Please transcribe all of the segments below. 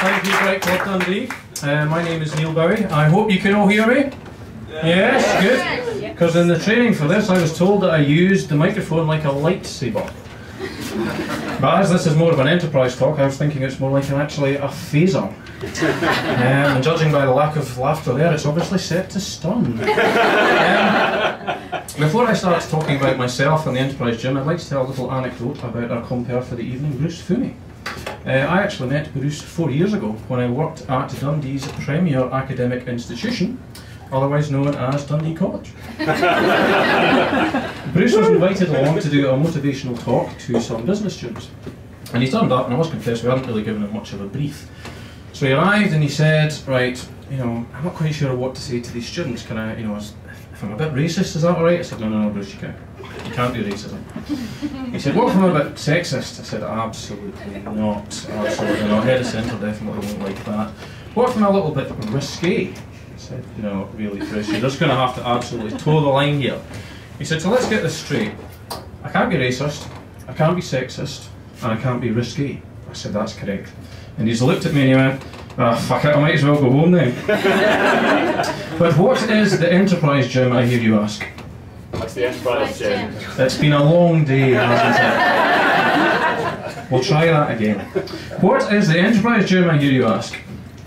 Thank you, Bright Club Dundee. My name is Neil Bowie. I hope you can all hear me. Yes, good. Because in the training for this, I was told that I used the microphone like a lightsaber. But as this is more of an enterprise talk, I was thinking it's more like actually a phaser. And judging by the lack of laughter there, it's obviously set to stun. Before I start talking about myself and the Enterprise Gym, I'd like to tell a little anecdote about our compere for the evening, Bruce Fumi. I actually met Bruce 4 years ago when I worked at Dundee's premier academic institution, otherwise known as Dundee College. Bruce was invited along to do a motivational talk to some business students. And he turned up, and I must confess we hadn't really given him much of a brief. So he arrived and he said, right, I'm not quite sure what to say to these students. Can I, if I'm a bit racist, is that alright? I said, no, Bruce, you can't. You can't do racism. He said, what if I'm a bit sexist? I said, absolutely not. Absolutely not. Head of centre definitely won't like that. What if I'm a little bit risque? I said, really, Bruce, you're just going to have to absolutely toe the line here. He said, so let's get this straight. I can't be racist, I can't be sexist, and I can't be risque. I said, that's correct. And he's looked at me and he went, fuck it, I might as well go home then. But what is the Enterprise Gym, I hear you ask? What's the Enterprise Gym? It's been a long day, hasn't it? We'll try that again. What is the Enterprise Gym, I hear you ask?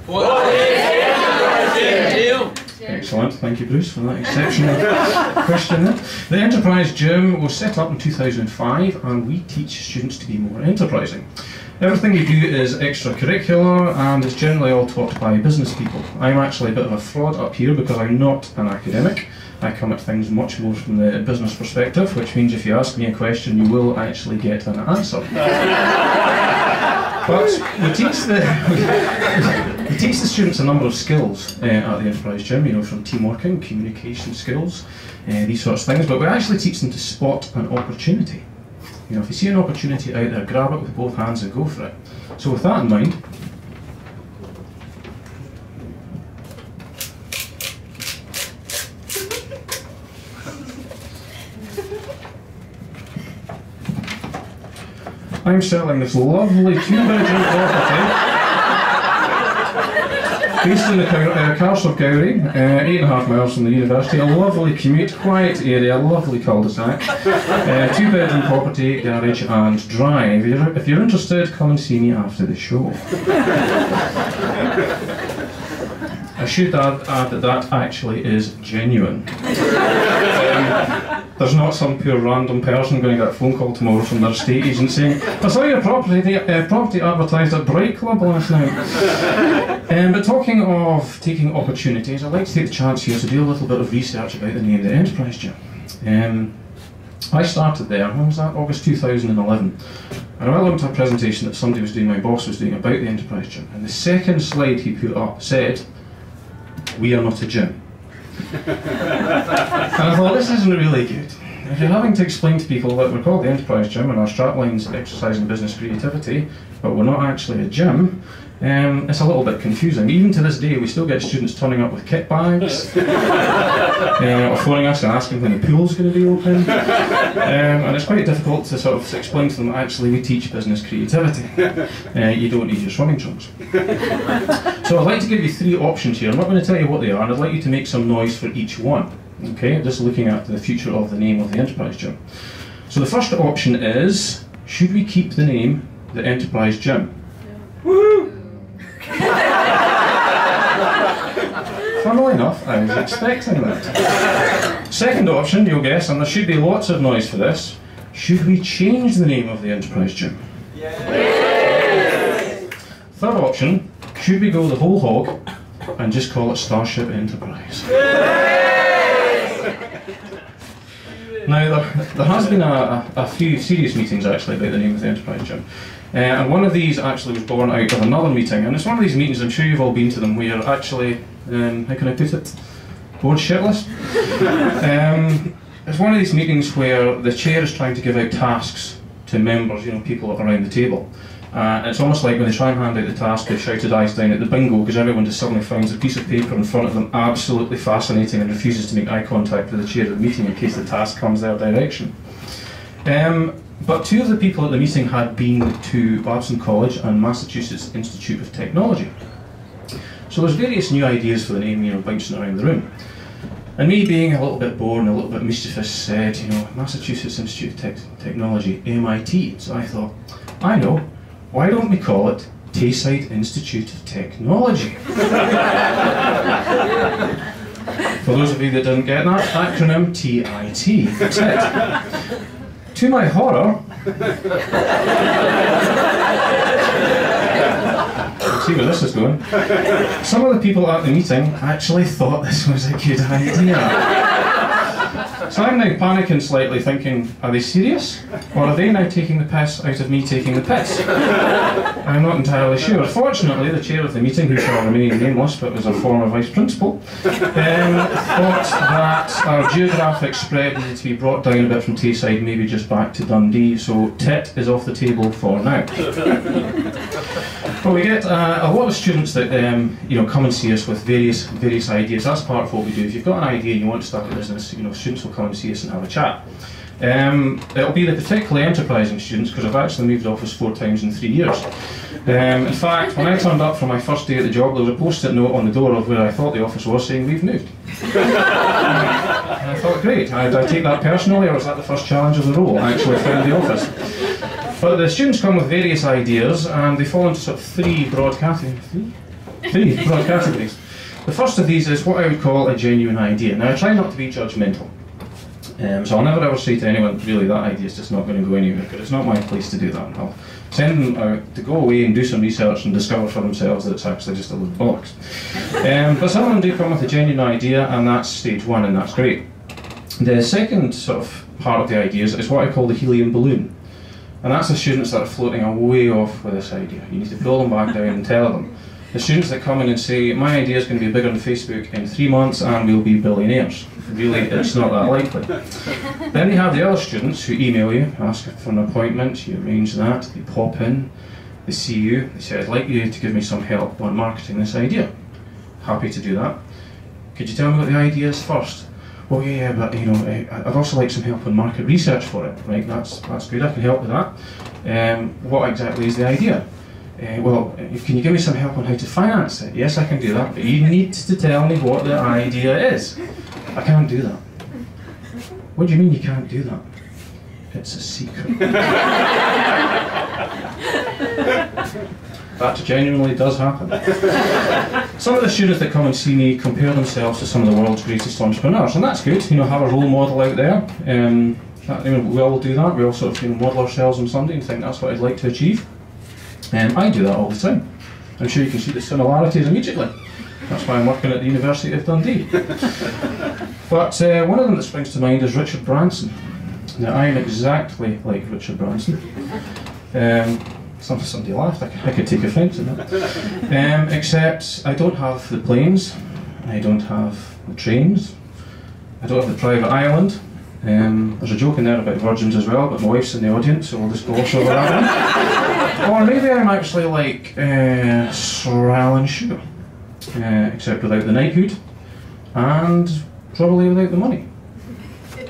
What is the Enterprise Gym, Neil? Excellent, thank you Bruce for that exceptional question there. The Enterprise Gym was set up in 2005 and we teach students to be more enterprising. Everything we do is extracurricular and it's generally all taught by business people. I'm actually a bit of a fraud up here because I'm not an academic. I come at things much more from the business perspective, which means if you ask me a question you will actually get an answer. But we teach the students a number of skills at the Enterprise Gym, from team working, communication skills, these sorts of things, but we actually teach them to spot an opportunity. If you see an opportunity out there, grab it with both hands and go for it. So with that in mind, I'm selling this lovely 2-bedroom property based in the Carse of Gowrie, 8.5 miles from the university, a lovely commute, quiet area, lovely cul-de-sac, 2-bedroom property, garage and drive. If you're interested, come and see me after the show. I should add that actually is genuine. There's not some poor random person going to get a phone call tomorrow from their estate agent saying, I saw your property advertised at Bright Club last night. But talking of taking opportunities, I'd like to take the chance here to do a little bit of research about the name of the Enterprise Gym. I started there, when was that? August 2011. And I went to a presentation that somebody was doing, my boss was doing, about the Enterprise Gym. And the second slide he put up said, we are not a gym. And I thought, this isn't really good. If you're having to explain to people that we're called the Enterprise Gym and our strapline's exercising business creativity, but we're not actually a gym, it's a little bit confusing. Even to this day, we still get students turning up with kit bags, or phoning us and asking when the pool's going to be open. And it's quite difficult to sort of explain to them that actually we teach business creativity. You don't need your swimming trunks. So I'd like to give you 3 options here. I'm not going to tell you what they are, and I'd like you to make some noise for each one. Okay, just looking at the future of the name of the Enterprise Gym. So the first option is, should we keep the name the Enterprise Gym? Woo! Funnily enough, I was expecting that. Second option, you'll guess, and there should be lots of noise for this, should we change the name of the Enterprise Gym? Yes. Third option, should we go the whole hog and just call it Starship Enterprise? Now, there has been a few serious meetings actually about the name of the Enterprise Gym. And one of these actually was born out of another meeting, and it's one of these meetings, I'm sure you've all been to them, where you're actually, how can I put it, bored shitless. It's one of these meetings where the chair is trying to give out tasks to members, people around the table. And it's almost like when they try and hand out the task, they've shouted eyes down at the bingo because everyone just suddenly finds a piece of paper in front of them absolutely fascinating and refuses to make eye contact with the chair of the meeting in case the task comes their direction. But two of the people at the meeting had been to Babson College and Massachusetts Institute of Technology. So there's various new ideas for the name, bouncing around the room. And me being a little bit bored and a little bit mischievous said, Massachusetts Institute of Technology, MIT. So I thought, I know, why don't we call it Tayside Institute of Technology? For those of you that didn't get that acronym, TIT, TIT. To my horror, see where this is going, some of the people at the meeting actually thought this was a good idea. So I'm now panicking slightly, thinking, are they serious? Or are they now taking the piss out of me taking the piss? I'm not entirely sure. Fortunately, the chair of the meeting, who shall remain nameless but was a former vice principal, thought that our geographic spread needed to be brought down a bit from Tayside, maybe just back to Dundee, so TIT is off the table for now. But we get a lot of students that come and see us with various ideas. That's part of what we do. If you've got an idea and you want to start a business, students will come and see us and have a chat. It'll be the particularly enterprising students, because I've actually moved office 4 times in 3 years. In fact, when I turned up for my first day at the job, there was a post-it note on the door of where I thought the office was saying, "We've moved." And I thought, great, did I take that personally, or was that the first challenge of the role? I actually found the office. But the students come with various ideas, and they fall into sort of three broad categories. The first of these is what I would call a genuine idea. Now, I try not to be judgmental. So I'll never ever say to anyone, really, that idea is just not going to go anywhere, because it's not my place to do that. I'll send them out to go away and do some research and discover for themselves that it's actually just a load of bollocks. But some of them do come with a genuine idea, and that's stage one, and that's great. The second sort of part of the ideas is what I call the helium balloon. And that's the students that are floating away off with this idea. You need to pull them back down and tell them. The students that come in and say, my idea is going to be bigger than Facebook in 3 months and we'll be billionaires. Really, it's not that likely. Then they have the other students who email you, ask for an appointment, you arrange that, they pop in, they see you, they say, I'd like you to give me some help on marketing this idea. Happy to do that. Could you tell me what the idea is first? Oh yeah, but I'd also like some help on market research for it. Right, that's good, I can help with that. What exactly is the idea? Well, can you give me some help on how to finance it? Yes, I can do that, but you need to tell me what the idea is. I can't do that. What do you mean you can't do that? It's a secret. That genuinely does happen. Some of the students that come and see me compare themselves to some of the world's greatest entrepreneurs, and that's good. Have a role model out there. We all do that. We all sort of model ourselves on something and think that's what I'd like to achieve. I do that all the time. I'm sure you can see the similarities immediately. That's why I'm working at the University of Dundee. But one of them that springs to mind is Richard Branson. Now, I am exactly like Richard Branson. Somebody laughed, I could take offence in that. Except I don't have the planes, I don't have the trains, I don't have the private island. There's a joke in there about virgins as well, but my wife's in the audience, so we'll just gloss over that one. Or maybe I'm actually like Sir Alan Sugar, except without the knighthood, and probably without the money.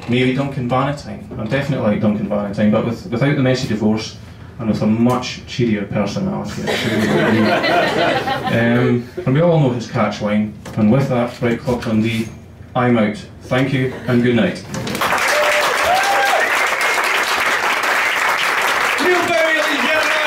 Maybe Duncan Bannatyne. I'm definitely like Duncan Bannatyne, but without the messy divorce, and with a much cheerier personality. And we all know his catch line. And with that, Bright Club Dundee, I'm out. Thank you and good night. Neil Bowie, ladies and gentlemen.